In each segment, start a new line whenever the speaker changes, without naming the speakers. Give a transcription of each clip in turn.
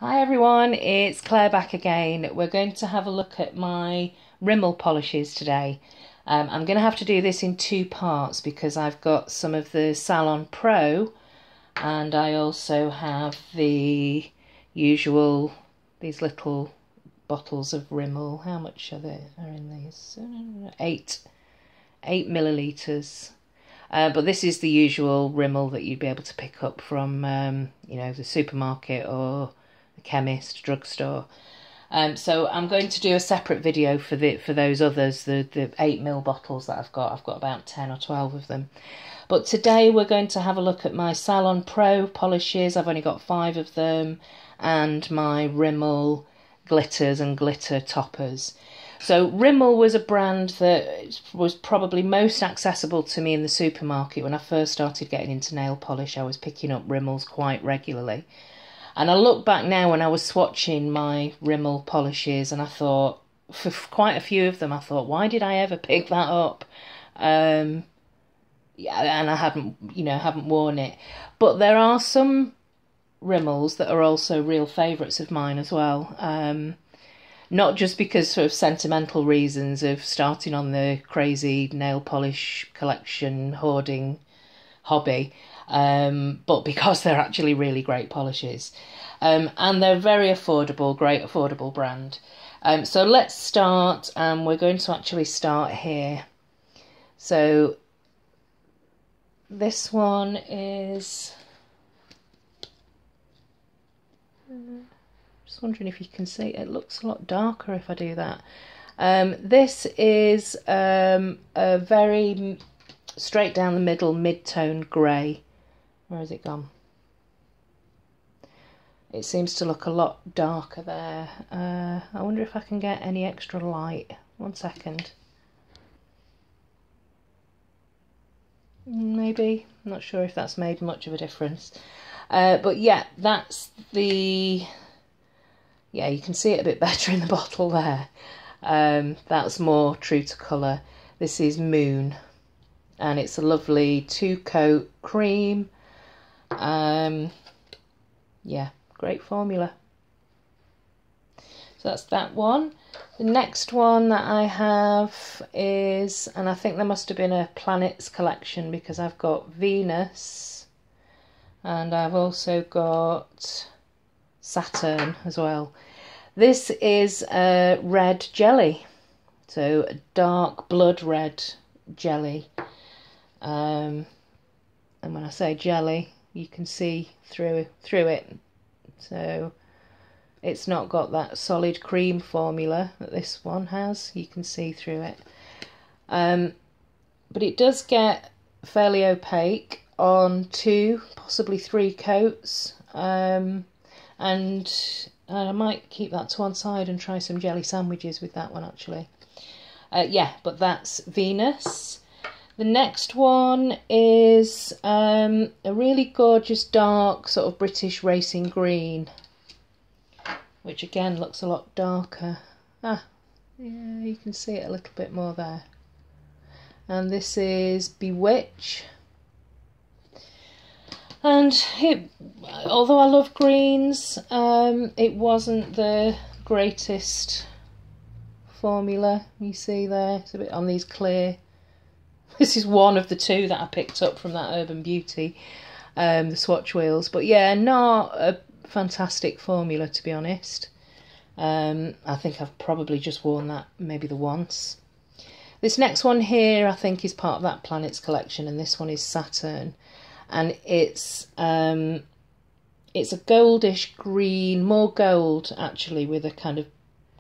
Hi everyone, it's Claire back again. We're going to have a look at my Rimmel polishes today. I'm going to have to do this in two parts because I've got some of the Salon Pro and I also have the usual, these little bottles of Rimmel. How much are in these? 8 millilitres. But this is the usual Rimmel that you'd be able to pick up from, the supermarket or the chemist, drugstore. So I'm going to do a separate video for those others, the 8 ml bottles that I've got. I've got about 10 or 12 of them. But today we're going to have a look at my Salon Pro polishes. I've only got 5 of them, and my Rimmel glitters and glitter toppers. So Rimmel was a brand that was probably most accessible to me in the supermarket. When I first started getting into nail polish, I was picking up Rimmels quite regularly. And I look back now when I was swatching my Rimmel polishes, and I thought, for quite a few of them, I thought, why did I ever pick that up? And I haven't worn it. But there are some Rimmels that are also real favourites of mine as well. Not just because of sentimental reasons of starting on the crazy nail polish collection hoarding hobby, but because they're actually really great polishes. And they're very affordable, great affordable brand. So let's start, and we're going to actually start here. So this one is... just wondering if you can see, it looks a lot darker if I do that. This is a very straight down the middle mid-tone grey. Where has it gone? It seems to look a lot darker there. I wonder if I can get any extra light. 1 second. Maybe. I'm not sure if that's made much of a difference. But yeah, that's the... yeah, you can see it a bit better in the bottle there. That's more true to colour. This is Moon, and it's a lovely 2-coat cream. Yeah, great formula. So that's that one. The next one that I have is, and I think there must have been a planets collection because I've got Venus and I've also got Saturn as well. This is a red jelly, so a dark blood red jelly. And when I say jelly, you can see through it. So it's not got that solid cream formula that this one has. You can see through it. But it does get fairly opaque on 2, possibly 3 coats. And I might keep that to one side and try some jelly sandwiches with that one actually. Yeah, but that's Venus. The next one is a really gorgeous dark sort of British racing green, which again looks a lot darker. Yeah, you can see it a little bit more there. And this is Bewitch. And although I love greens, it wasn't the greatest formula. You see there, it's a bit on these clear. This is one of the 2 that I picked up from that Urban Beauty, the swatch wheels. But yeah, not a fantastic formula, to be honest. I think I've probably just worn that maybe the once. This next one here, I think, is part of that Planets collection, and this one is Saturn. And it's a goldish green, more gold actually, with a kind of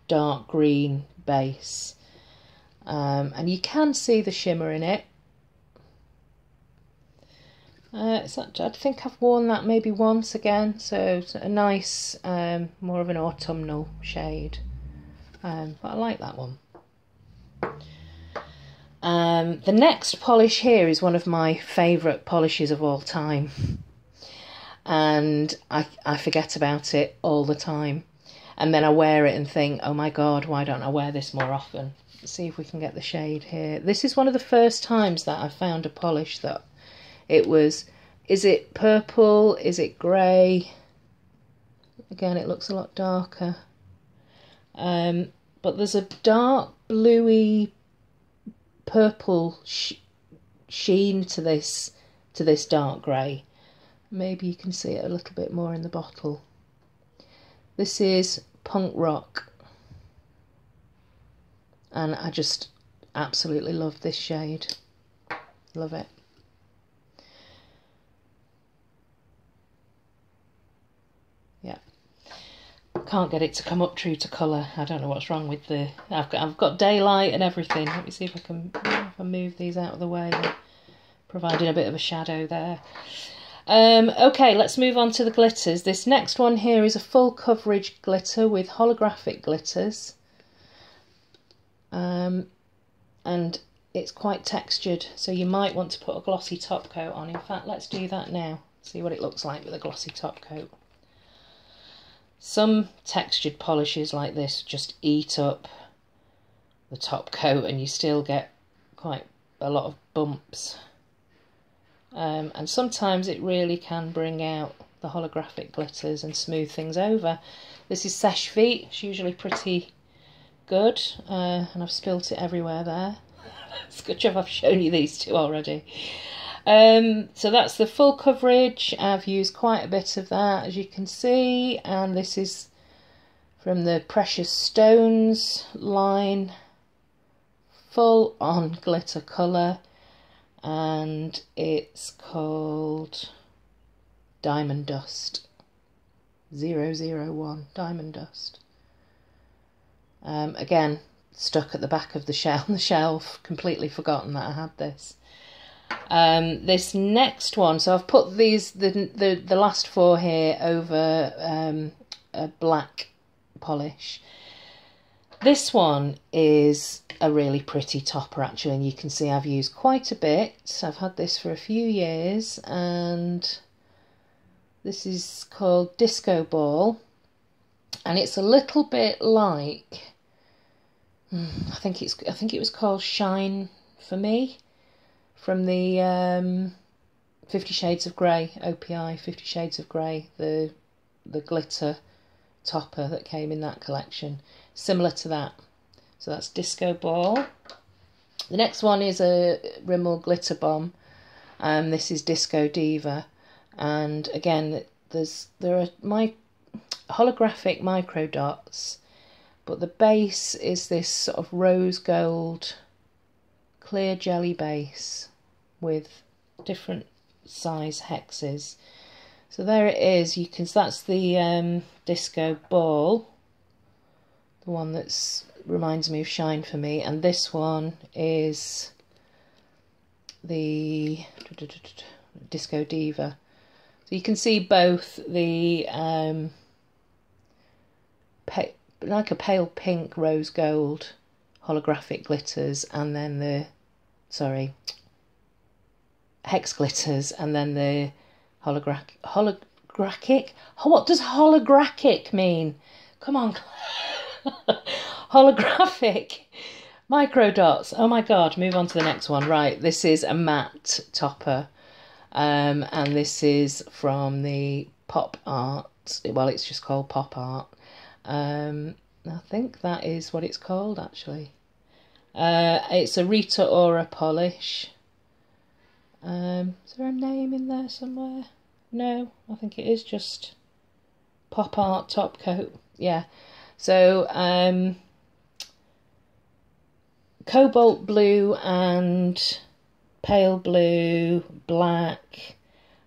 dark green base. And you can see the shimmer in it. I think I've worn that maybe once again, so it's a nice, more of an autumnal shade. But I like that one. The next polish here is one of my favourite polishes of all time, and I forget about it all the time, and then I wear it and think, oh my god, why don't I wear this more often? Let's see if we can get the shade here. This is one of the first times that I found a polish that it was, is it purple, is it grey? Again, it looks a lot darker. But there's a dark bluey purple sheen to this dark grey. Maybe you can see it a little bit more in the bottle. This is Punk Rock, and I just absolutely love this shade. Love it. Yeah, can't get it to come up true to colour. I don't know what's wrong with the... I've got daylight and everything. Let me see if I can move these out of the way, providing a bit of a shadow there. Okay, let's move on to the glitters. This next one here is a full coverage glitter with holographic glitters. And it's quite textured, so you might want to put a glossy top coat on. In fact, let's do that now. See what it looks like with a glossy top coat. Some textured polishes like this just eat up the top coat and you still get quite a lot of bumps. And sometimes it really can bring out the holographic glitters and smooth things over. This is Seche Vite. It's usually pretty good, and I've spilt it everywhere there. It's a good job I've shown you these two already. So that's the full coverage. I've used quite a bit of that, as you can see, and this is from the Precious Stones line, full on glitter colour, and it's called Diamond Dust 001 Diamond Dust. Again, stuck at the back of the shelf, completely forgotten that I had this. This next one, so I've put these the last four here over a black polish. This one is a really pretty topper actually, and you can see I've used quite a bit. I've had this for a few years, and this is called Disco Ball, and it's a little bit like I think it was called Shine for Me, from the 50 Shades of Grey, OPI 50 Shades of Grey, the glitter topper that came in that collection, similar to that. So that's Disco Ball. The next one is a Rimmel Glitter Bomb, and this is Disco Diva, and again there are my holographic micro dots, but the base is this sort of rose gold clear jelly base with different size hexes. So there it is. You can. That's the Disco Ball, the one that's reminds me of Shine for Me, and this one is the Disco Diva. So you can see both the like a pale pink rose gold holographic glitters, and then the hex glitters, and then the holographic. What does holographic mean? Come on. Holographic micro dots. Oh my god, move on to the next one. Right, this is a matte topper, and this is from the Pop Art. Well, it's just called Pop Art. I think that is what it's called actually. It's a Rita Ora polish. Is there a name in there somewhere? No, I think it is just Pop Art top coat. Yeah. So cobalt blue and pale blue, black,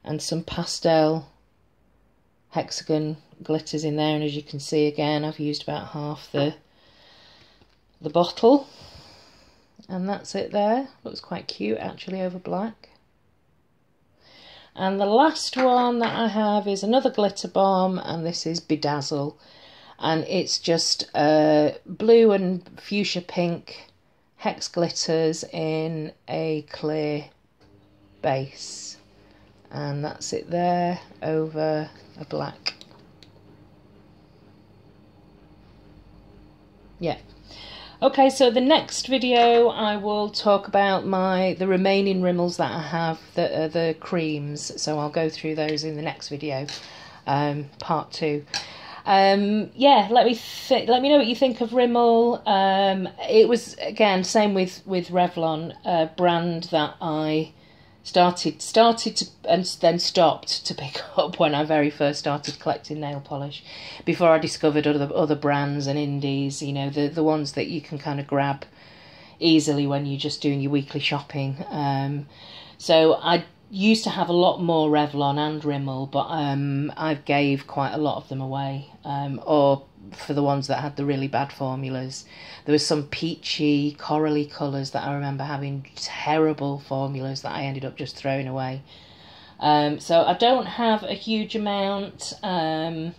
and some pastel hexagon glitters in there, and as you can see again I've used about half the bottle, and that's it there. Looks quite cute actually over black. And the last one that I have is another glitter bomb, and this is Bedazzle, and it's just blue and fuchsia pink hex glitters in a clear base, and that's it there over a black. Yeah. Okay, so the next video I will talk about the remaining Rimmels that I have that are the creams, so I'll go through those in the next video, part 2. Yeah, let me know what you think of Rimmel. It was, again, same with Revlon, a brand that I started to and then stopped to pick up when I very first started collecting nail polish, before I discovered other brands and indies, you know, the ones that you can kind of grab easily when you're just doing your weekly shopping. So I used to have a lot more Revlon and Rimmel, but I gave quite a lot of them away, or for the ones that had the really bad formulas. There was some peachy, corally colours that I remember having terrible formulas that I ended up just throwing away. So I don't have a huge amount, and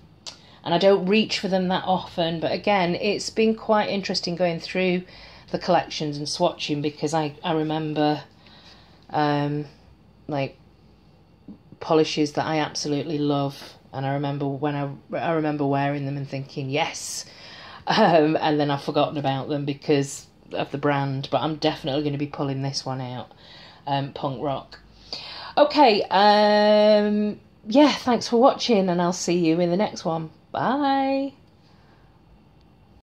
I don't reach for them that often, but again, it's been quite interesting going through the collections and swatching, because I remember like polishes that I absolutely love, and I remember I remember wearing them and thinking yes, and then I've forgotten about them because of the brand. But I'm definitely going to be pulling this one out, Punk Rock. Okay, yeah, thanks for watching, and I'll see you in the next one. Bye.